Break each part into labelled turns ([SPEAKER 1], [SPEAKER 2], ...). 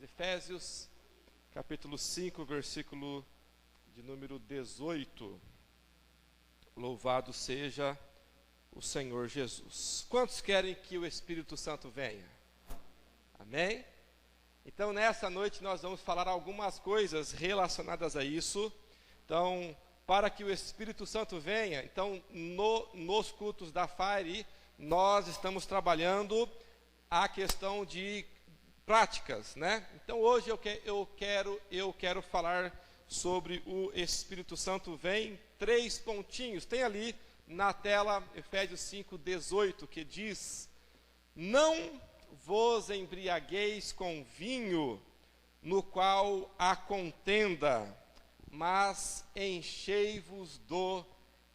[SPEAKER 1] Efésios, capítulo 5, versículo de número 18. Louvado seja o Senhor Jesus. Quantos querem que o Espírito Santo venha? Amém? Então, nessa noite nós vamos falar algumas coisas relacionadas a isso. Então, para que o Espírito Santo venha, então, nos cultos da FAIRE, nós estamos trabalhando a questão de práticas, né? Então, hoje eu quero falar sobre o Espírito Santo vem, 3 pontinhos. Tem ali na tela Efésios 5:18, que diz: não vos embriagueis com vinho, no qual há contenda, mas enchei-vos do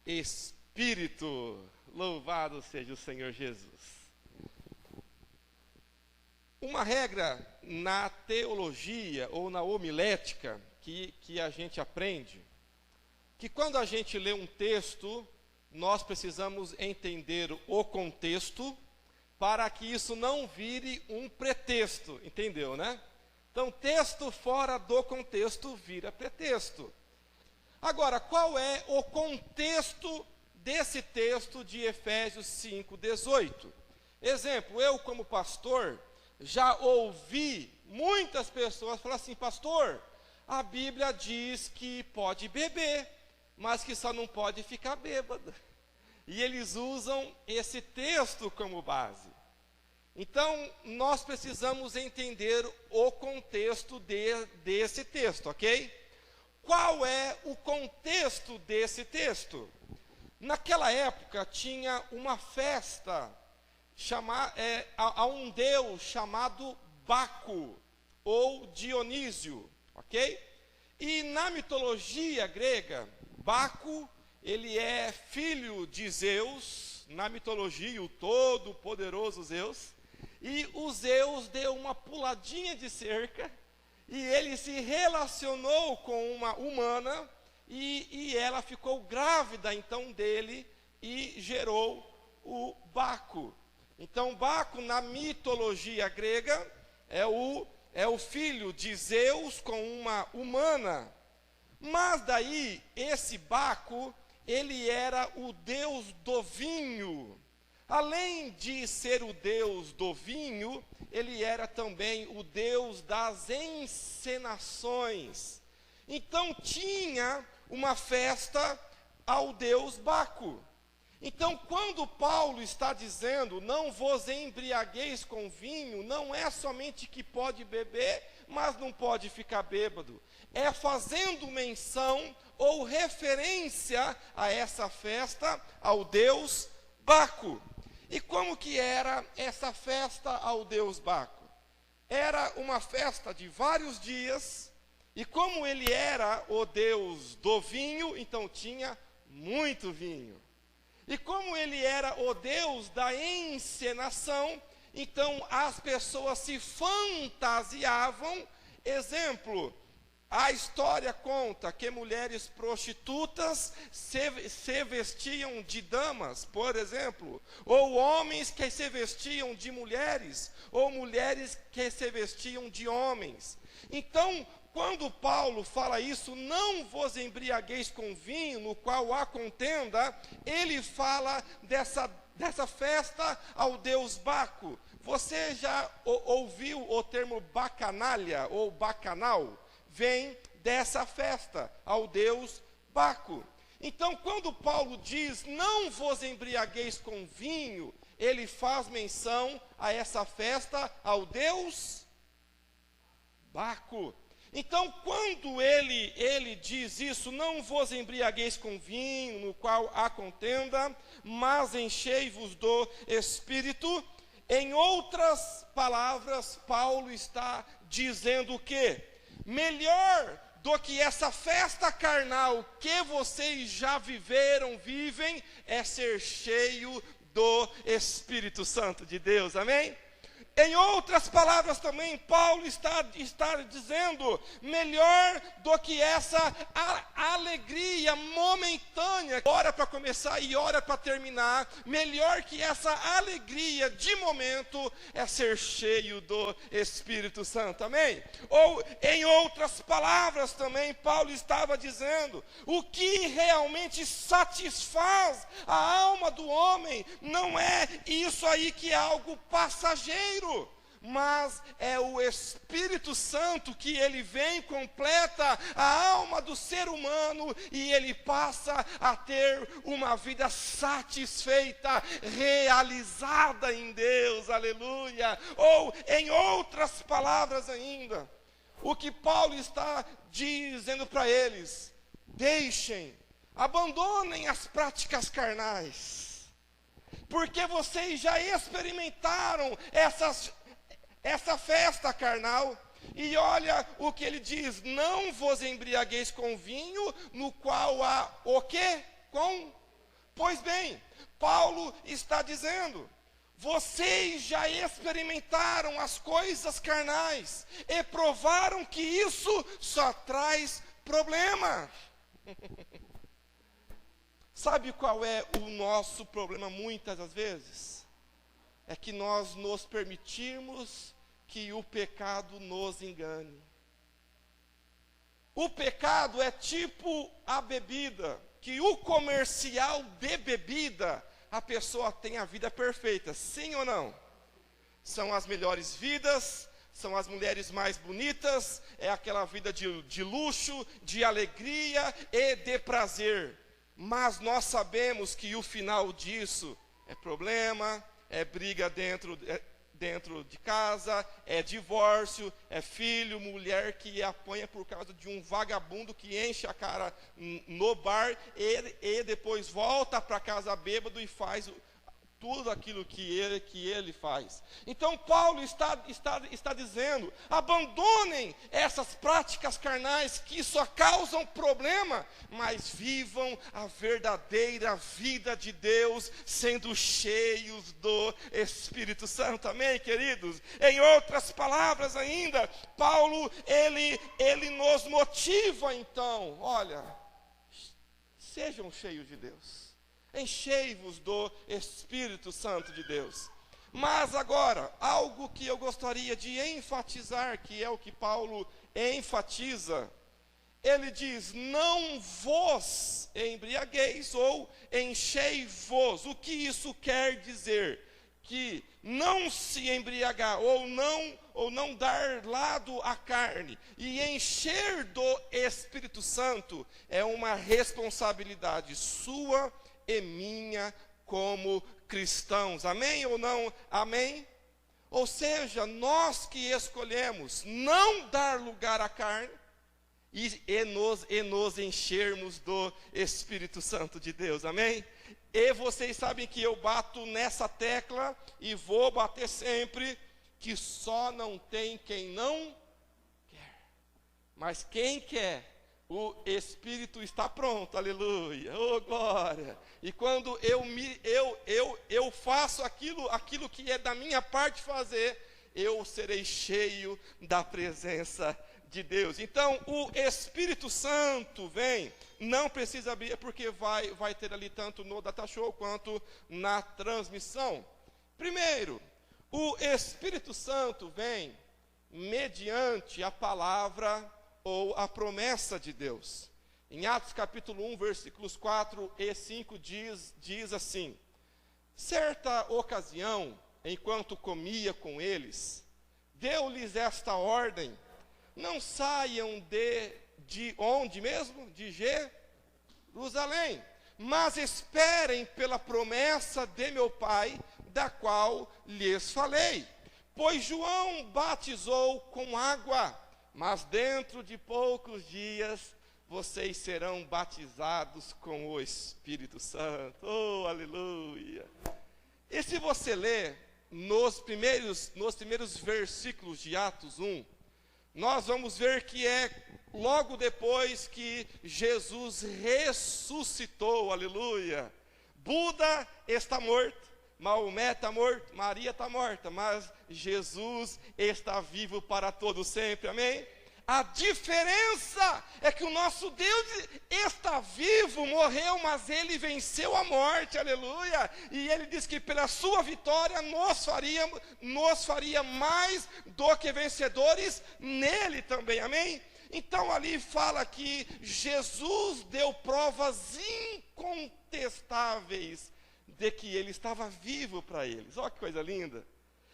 [SPEAKER 1] Espírito. Louvado seja o Senhor Jesus. Uma regra na teologia ou na homilética que a gente aprende, que quando a gente lê um texto, nós precisamos entender o contexto para que isso não vire um pretexto, entendeu, né? Então, texto fora do contexto vira pretexto. Agora, qual é o contexto desse texto de Efésios 5:18? Exemplo, eu como pastor já ouvi muitas pessoas falar assim: pastor, a Bíblia diz que pode beber, mas que só não pode ficar bêbado. E eles usam esse texto como base. Então, nós precisamos entender o contexto desse texto, ok? Qual é o contexto desse texto? Naquela época tinha uma festa a um deus chamado Baco ou Dionísio, ok? E na mitologia grega, Baco, ele é filho de Zeus, na mitologia, o todo-poderoso Zeus, e o Zeus deu uma puladinha de cerca, e ele se relacionou com uma humana, e ela ficou grávida então dele, e gerou o Baco. Então, Baco, na mitologia grega, é o filho de Zeus com uma humana. Mas daí, esse Baco, ele era o deus do vinho. Além de ser o deus do vinho, ele era também o deus das encenações. Então, tinha uma festa ao deus Baco. Então, quando Paulo está dizendo, não vos embriagueis com vinho, não é somente que pode beber, mas não pode ficar bêbado. É fazendo menção ou referência a essa festa, ao deus Baco. E como que era essa festa ao deus Baco? Era uma festa de vários dias, e como ele era o deus do vinho, então tinha muito vinho. E como ele era o deus da encenação, então as pessoas se fantasiavam. Exemplo, a história conta que mulheres prostitutas se vestiam de damas, por exemplo, ou homens que se vestiam de mulheres, ou mulheres que se vestiam de homens. Então, quando Paulo fala isso, não vos embriagueis com vinho, no qual há contenda, ele fala dessa festa ao deus Baco. Você já ouviu o termo bacanalha ou bacanal? Vem dessa festa ao deus Baco. Então, quando Paulo diz, não vos embriagueis com vinho, ele faz menção a essa festa ao deus Baco. Então, quando ele diz isso, não vos embriagueis com vinho, no qual há contenda, mas enchei-vos do Espírito. Em outras palavras, Paulo está dizendo o quê? Melhor do que essa festa carnal que vocês já vivem, é ser cheio do Espírito Santo de Deus, amém? Em outras palavras também, Paulo está dizendo, melhor do que essa alegria momentânea, hora para começar e hora para terminar, melhor que essa alegria de momento é ser cheio do Espírito Santo, amém? Ou, em outras palavras também, Paulo estava dizendo, o que realmente satisfaz a alma do homem não é isso aí que é algo passageiro, mas é o Espírito Santo que ele vem e completa a alma do ser humano e ele passa a ter uma vida satisfeita, realizada em Deus, aleluia. Ou, em outras palavras ainda, o que Paulo está dizendo para eles, abandonem as práticas carnais, porque vocês já experimentaram essa festa carnal. E olha o que ele diz, não vos embriagueis com vinho, no qual há o quê? Pois bem, Paulo está dizendo, vocês já experimentaram as coisas carnais, e provaram que isso só traz problema. Sabe qual é o nosso problema muitas das vezes? É que nós nos permitimos que o pecado nos engane. O pecado é tipo a bebida, que o comercial de bebida, a pessoa tem a vida perfeita, sim ou não? São as melhores vidas, são as mulheres mais bonitas, é aquela vida de luxo, de alegria e de prazer. Mas nós sabemos que o final disso é problema, é briga dentro de casa, é divórcio, é filho, mulher que apanha por causa de um vagabundo que enche a cara no bar e depois volta para casa bêbado e faz tudo aquilo que ele faz. Então Paulo está dizendo, abandonem essas práticas carnais que só causam problema, mas vivam a verdadeira vida de Deus, sendo cheios do Espírito Santo, amém, queridos? Em outras palavras ainda, Paulo, ele nos motiva então, olha, sejam cheios de Deus. Enchei-vos do Espírito Santo de Deus. Mas agora, algo que eu gostaria de enfatizar, que é o que Paulo enfatiza, ele diz, não vos embriagueis ou enchei-vos. O que isso quer dizer? Que não se embriagar ou não dar lado à carne e encher do Espírito Santo é uma responsabilidade sua e minha como cristãos, amém ou não? Amém? Ou seja, nós que escolhemos não dar lugar à carne e nos enchermos do Espírito Santo de Deus, amém? E vocês sabem que eu bato nessa tecla e vou bater sempre, que só não tem quem não quer, mas quem quer, o Espírito está pronto, aleluia, oh glória. E quando eu faço aquilo que é da minha parte fazer, eu serei cheio da presença de Deus. Então, o Espírito Santo vem, não precisa abrir, porque vai ter ali tanto no data show quanto na transmissão. Primeiro, o Espírito Santo vem mediante a palavra ou a promessa de Deus. Em Atos capítulo 1, versículos 4 e 5 diz assim, certa ocasião, enquanto comia com eles, deu-lhes esta ordem, não saiam de onde mesmo? De Jerusalém, mas esperem pela promessa de meu Pai, da qual lhes falei. Pois João batizou com água, mas dentro de poucos dias vocês serão batizados com o Espírito Santo. Oh, aleluia! E se você ler nos primeiros versículos de Atos 1, nós vamos ver que é logo depois que Jesus ressuscitou, aleluia. Buda está morto, Maomé está morto, Maria está morta, mas Jesus está vivo para todo sempre, amém? A diferença é que o nosso Deus está vivo, morreu, mas Ele venceu a morte, aleluia. E Ele diz que pela sua vitória nos faria mais do que vencedores nele também, amém? Então ali fala que Jesus deu provas incontestáveis de que Ele estava vivo para eles. Olha que coisa linda.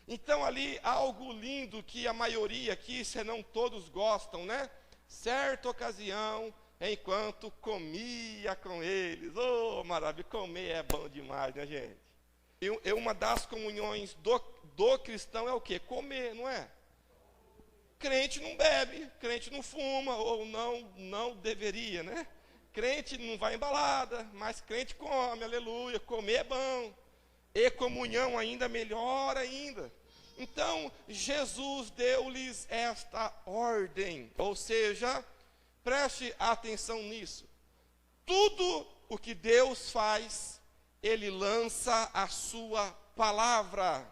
[SPEAKER 1] Então ali algo lindo que a maioria aqui, se não todos gostam, né? Certa ocasião, enquanto comia com eles. Oh, maravilha, comer é bom demais, né, gente? E uma das comunhões do cristão é o quê? Comer, não é? Crente não bebe, crente não fuma, ou não deveria, né? Crente não vai em balada, mas crente come, aleluia, comer é bom. E comunhão ainda melhor ainda. Então, Jesus deu-lhes esta ordem, ou seja, preste atenção nisso. Tudo o que Deus faz, Ele lança a sua palavra.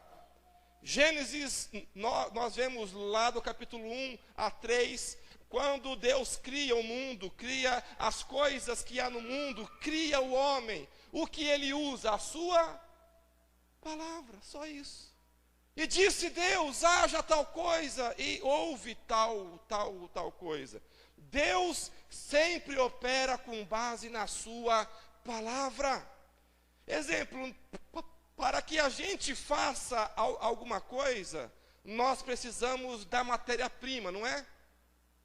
[SPEAKER 1] Gênesis, nós vemos lá do capítulo 1 a 3, quando Deus cria o mundo, cria as coisas que há no mundo, cria o homem. O que Ele usa? A sua palavra, só isso. E disse Deus, haja tal coisa, e houve tal coisa. Deus sempre opera com base na sua palavra. Exemplo, para que a gente faça alguma coisa, nós precisamos da matéria-prima, não é?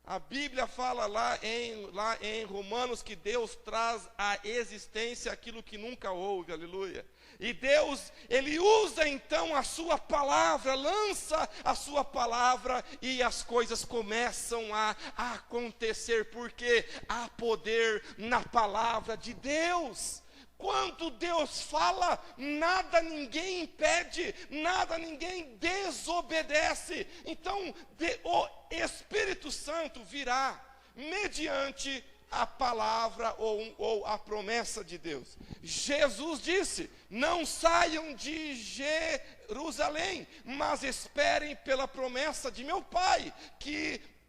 [SPEAKER 1] A Bíblia fala lá em Romanos que Deus traz à existência aquilo que nunca houve, aleluia. E Deus, Ele usa então a sua palavra, lança a sua palavra e as coisas começam a acontecer, porque há poder na palavra de Deus. Quando Deus fala, nada ninguém impede, nada ninguém desobedece. Então, o Espírito Santo virá mediante a palavra ou a promessa de Deus. Jesus disse, não saiam de Jerusalém, mas esperem pela promessa de meu Pai,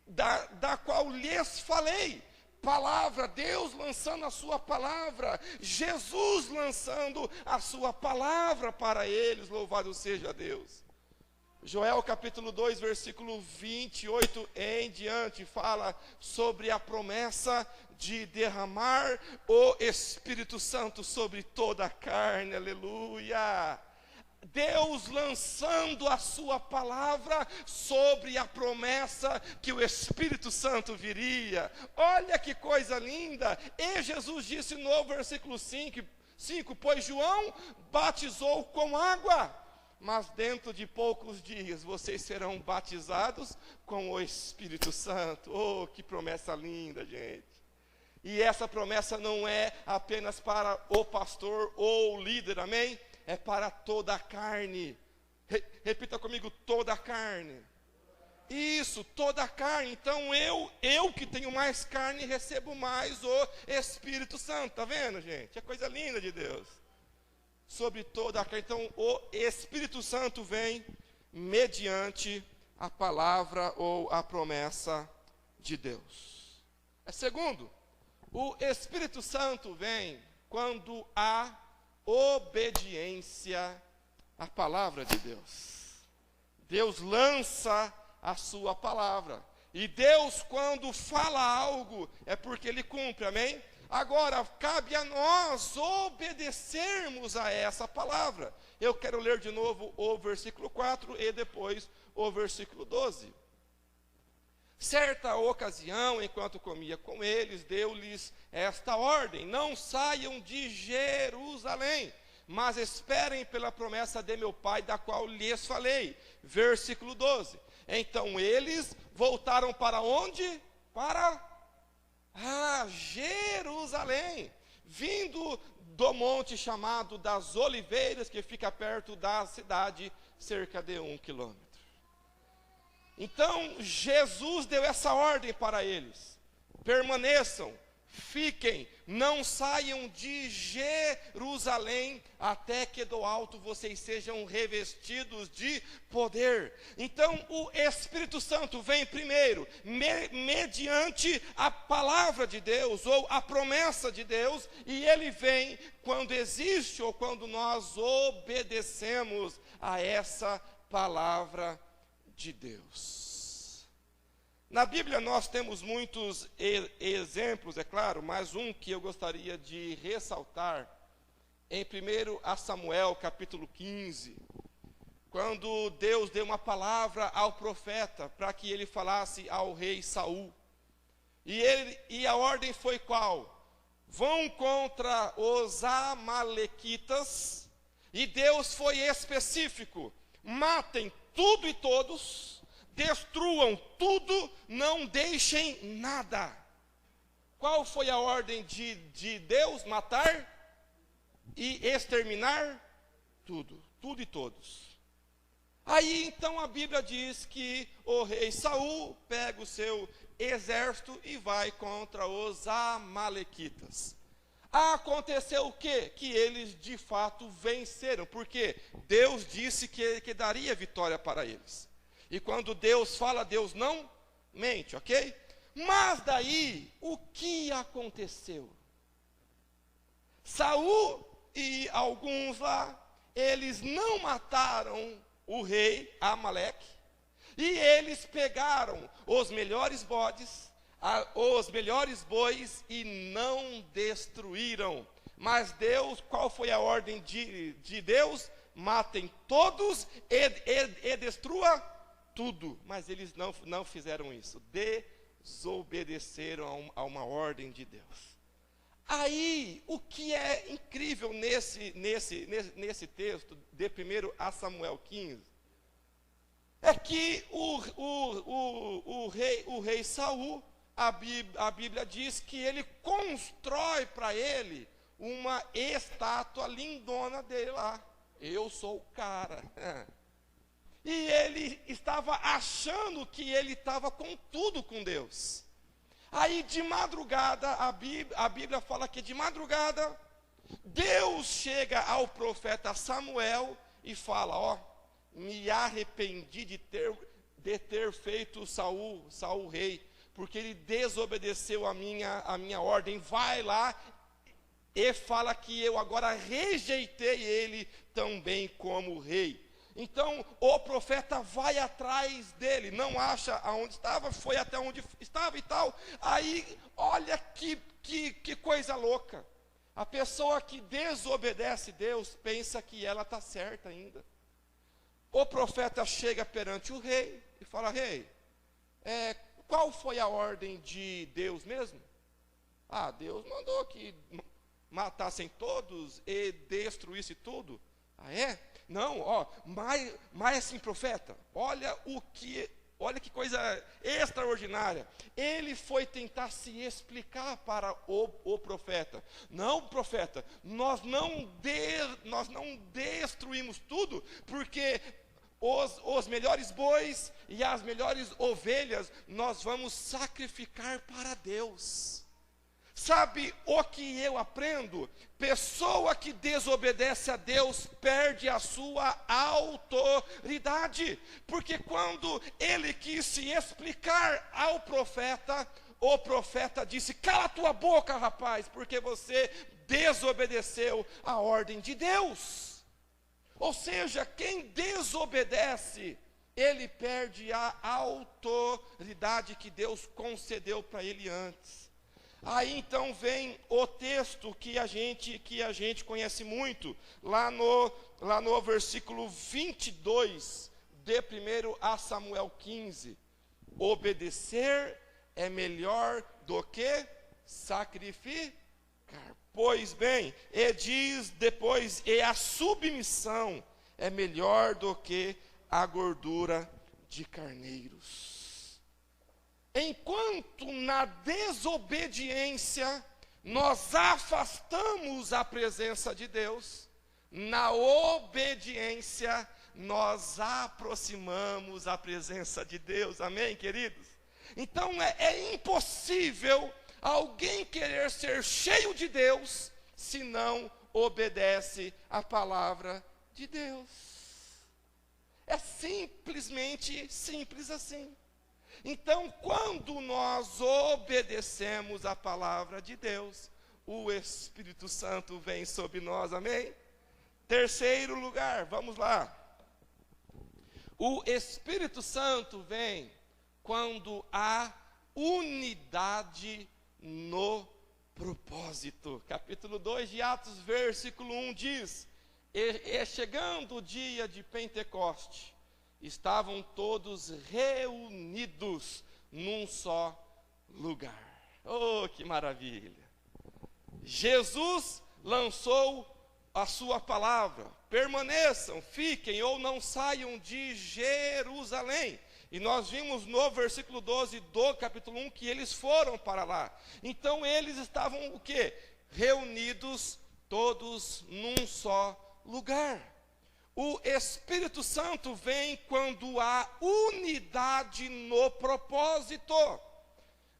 [SPEAKER 1] da qual lhes falei. Palavra, Deus lançando a sua palavra, Jesus lançando a sua palavra para eles, louvado seja Deus. Joel capítulo 2, versículo 28 em diante, fala sobre a promessa de derramar o Espírito Santo sobre toda a carne, aleluia. Deus lançando a sua palavra sobre a promessa que o Espírito Santo viria. Olha que coisa linda. E Jesus disse no versículo 5, pois João batizou com água, mas dentro de poucos dias vocês serão batizados com o Espírito Santo. Oh, que promessa linda, gente. E essa promessa não é apenas para o pastor ou o líder, amém? É para toda a carne. Repita comigo, toda a carne. Isso, toda a carne. Então eu que tenho mais carne, recebo mais o Espírito Santo. Está vendo, gente? É coisa linda de Deus. Sobre toda a carne. Então o Espírito Santo vem mediante a palavra ou a promessa de Deus. Segundo, o Espírito Santo vem quando há obediência à palavra de Deus. Deus lança a sua palavra. E Deus, quando fala algo, é porque Ele cumpre, amém? Agora, cabe a nós obedecermos a essa palavra. Eu quero ler de novo o versículo 4 e depois o versículo 12. Certa ocasião, enquanto comia com eles, deu-lhes esta ordem: não saiam de Jerusalém, mas esperem pela promessa de meu Pai, da qual lhes falei. Versículo 12. Então eles voltaram para onde? Para Jerusalém, vindo do monte chamado das Oliveiras, que fica perto da cidade, cerca de 1 quilômetro. Então, Jesus deu essa ordem para eles: permaneçam fiquem, não saiam de Jerusalém, até que do alto vocês sejam revestidos de poder. Então o Espírito Santo vem primeiro, mediante a palavra de Deus, ou a promessa de Deus, e ele vem quando existe, ou quando nós obedecemos a essa palavra de Deus. Na Bíblia nós temos muitos exemplos, é claro, mas um que eu gostaria de ressaltar, em 1 Samuel capítulo 15, quando Deus deu uma palavra ao profeta, para que ele falasse ao rei Saul, e a ordem foi qual? Vão contra os amalequitas, e Deus foi específico, matem tudo e todos, destruam tudo, não deixem nada. Qual foi a ordem de Deus? Matar e exterminar tudo, tudo e todos. Aí então a Bíblia diz que o rei Saul pega o seu exército e vai contra os amalequitas. Aconteceu o quê? Que eles de fato venceram, porque Deus disse que daria vitória para eles. E quando Deus fala, Deus não mente, ok? Mas daí, o que aconteceu? Saul e alguns lá, eles não mataram o rei Amaleque, e eles pegaram os melhores bodes, os melhores bois, e não destruíram. Mas Deus, qual foi a ordem de Deus? Matem todos e destrua tudo. Mas eles não fizeram isso, desobedeceram a uma ordem de Deus. Aí, o que é incrível nesse texto de 1 Samuel 15, é que o rei Saul, a Bíblia diz que ele constrói para ele uma estátua lindona dele lá. Eu sou o cara. E ele estava achando que ele estava com tudo com Deus. Aí de madrugada, a Bíblia fala que de madrugada, Deus chega ao profeta Samuel e fala, ó, me arrependi de ter feito Saul rei, porque ele desobedeceu a minha ordem. Vai lá e fala que eu agora rejeitei ele também como rei. Então o profeta vai atrás dele, não acha aonde estava, foi até onde estava e tal. Aí, olha que coisa louca. A pessoa que desobedece Deus pensa que ela está certa ainda. O profeta chega perante o rei e fala, rei, qual foi a ordem de Deus mesmo? Ah, Deus mandou que matassem todos e destruísse tudo. Ah, é? Não, ó, mas assim, profeta, olha que coisa extraordinária. Ele foi tentar se explicar para o profeta. Não, profeta, nós não destruímos tudo, porque os melhores bois e as melhores ovelhas nós vamos sacrificar para Deus. Sabe o que eu aprendo? Pessoa que desobedece a Deus perde a sua autoridade. Porque quando ele quis se explicar ao profeta, o profeta disse, cala a tua boca, rapaz, porque você desobedeceu a ordem de Deus. Ou seja, quem desobedece, ele perde a autoridade que Deus concedeu para ele antes. Aí então vem o texto que a gente conhece muito, lá no versículo 22 de 1 Samuel 15. Obedecer é melhor do que sacrificar. Pois bem, e diz depois, e a submissão é melhor do que a gordura de carneiros. Enquanto na desobediência nós afastamos a presença de Deus, na obediência nós aproximamos a presença de Deus. Amém, queridos? Então é impossível alguém querer ser cheio de Deus se não obedece à palavra de Deus. É simplesmente simples assim. Então, quando nós obedecemos à palavra de Deus, o Espírito Santo vem sobre nós, amém? Terceiro lugar, vamos lá. O Espírito Santo vem quando há unidade no propósito. Capítulo 2 de Atos, versículo 1 diz: chegando o dia de Pentecoste, estavam todos reunidos num só lugar. Oh, que maravilha! Jesus lançou a sua palavra: permaneçam, fiquem ou não saiam de Jerusalém. E nós vimos no versículo 12 do capítulo 1 que eles foram para lá. Então eles estavam o quê? Reunidos todos num só lugar. O Espírito Santo vem quando há unidade no propósito.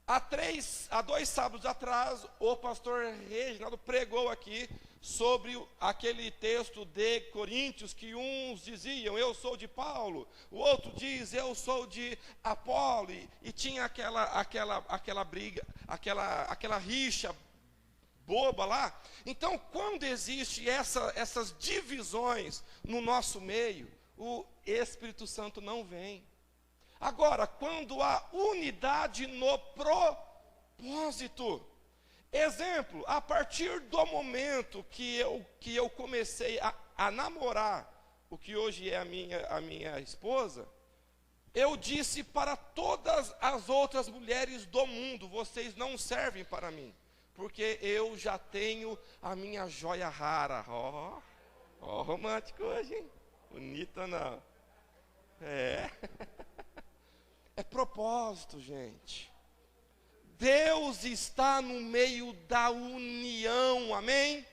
[SPEAKER 1] Há 2 sábados atrás, o pastor Reginaldo pregou aqui sobre aquele texto de Coríntios, que uns diziam, eu sou de Paulo, o outro diz, eu sou de Apolo, e tinha aquela briga, aquela rixa boba lá. Então, quando existe essas divisões no nosso meio, o Espírito Santo não vem. Agora, quando há unidade no propósito, exemplo, a partir do momento que eu comecei a namorar, o que hoje é a minha esposa, eu disse para todas as outras mulheres do mundo, vocês não servem para mim, porque eu já tenho a minha joia rara. Ó, romântico hoje, hein? Bonita não. É propósito, gente. Deus está no meio da união, amém?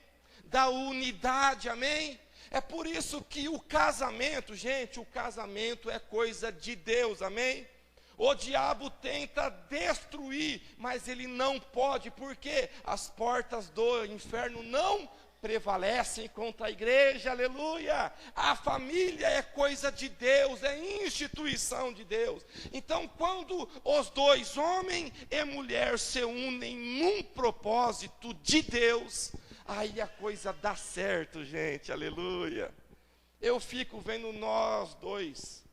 [SPEAKER 1] Da unidade, amém? É por isso que o casamento, gente, o casamento é coisa de Deus, amém? O diabo tenta destruir, mas ele não pode, porque as portas do inferno não prevalecem contra a igreja, aleluia. A família é coisa de Deus, é instituição de Deus. Então, quando os dois, homem e mulher, se unem num propósito de Deus, aí a coisa dá certo, gente, aleluia. Eu fico vendo nós dois,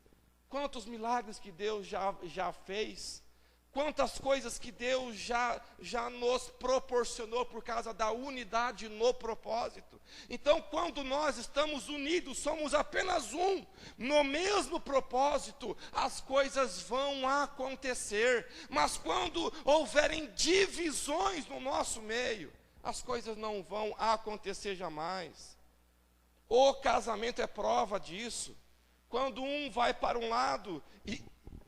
[SPEAKER 1] quantos milagres que Deus já fez, quantas coisas que Deus já nos proporcionou por causa da unidade no propósito. Então, quando nós estamos unidos, somos apenas um, no mesmo propósito, as coisas vão acontecer. Mas quando houverem divisões no nosso meio, as coisas não vão acontecer jamais. O casamento é prova disso. Quando um vai para um lado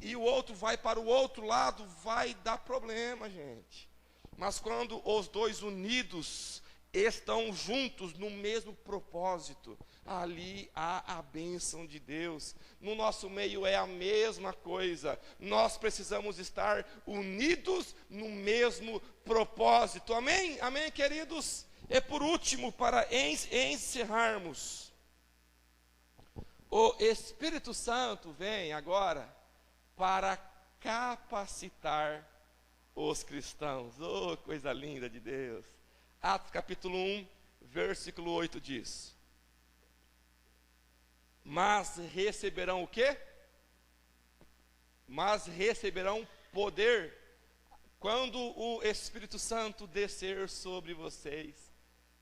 [SPEAKER 1] e o outro vai para o outro lado, vai dar problema, gente. Mas quando os dois unidos estão juntos no mesmo propósito, ali há a bênção de Deus. No nosso meio é a mesma coisa. Nós precisamos estar unidos no mesmo propósito. Amém? Amém, queridos? E por último, para encerrarmos, o Espírito Santo vem agora para capacitar os cristãos. Oh, coisa linda de Deus. Atos capítulo 1, versículo 8 diz: mas receberão o quê? Mas receberão poder quando o Espírito Santo descer sobre vocês,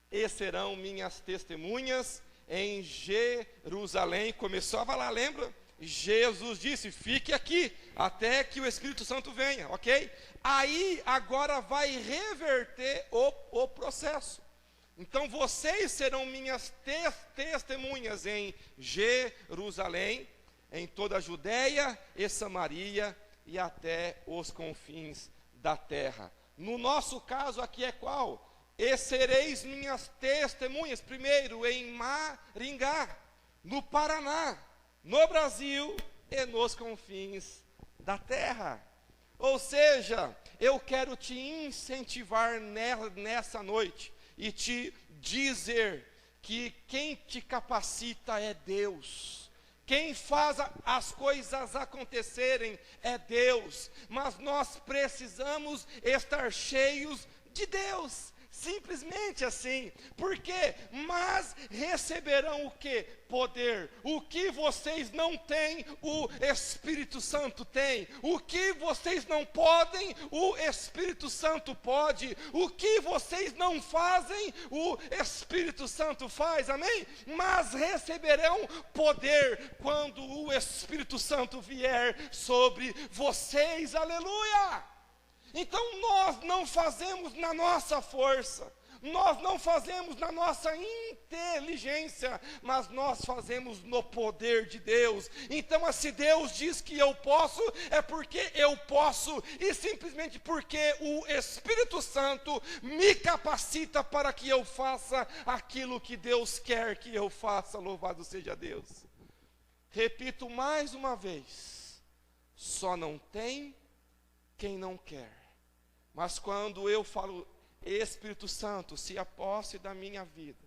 [SPEAKER 1] e serão minhas testemunhas em Jerusalém. Começava lá, lembra? Jesus disse, fique aqui, até que o Espírito Santo venha, ok? Aí, agora vai reverter o processo. Então, vocês serão minhas testemunhas em Jerusalém, em toda a Judéia e Samaria, e até os confins da terra. No nosso caso aqui é qual? E sereis minhas testemunhas, primeiro em Maringá, no Paraná, no Brasil e nos confins da terra. Ou seja, eu quero te incentivar nessa noite e te dizer que quem te capacita é Deus. Quem faz as coisas acontecerem é Deus, mas nós precisamos estar cheios de Deus, simplesmente assim. Por quê? Mas receberão o quê? Poder. O que vocês não têm, o Espírito Santo tem. O que vocês não podem, o Espírito Santo pode. O que vocês não fazem, o Espírito Santo faz, amém? Mas receberão poder quando o Espírito Santo vier sobre vocês, aleluia! Então nós não fazemos na nossa força, nós não fazemos na nossa inteligência, mas nós fazemos no poder de Deus. Então, se Deus diz que eu posso, é porque eu posso, e simplesmente porque o Espírito Santo me capacita para que eu faça aquilo que Deus quer que eu faça, louvado seja Deus. Repito mais uma vez, só não tem quem não quer. Mas quando eu falo, Espírito Santo, se aposse da minha vida,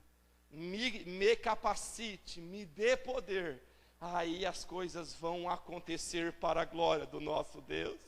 [SPEAKER 1] me capacite, me dê poder, aí as coisas vão acontecer para a glória do nosso Deus.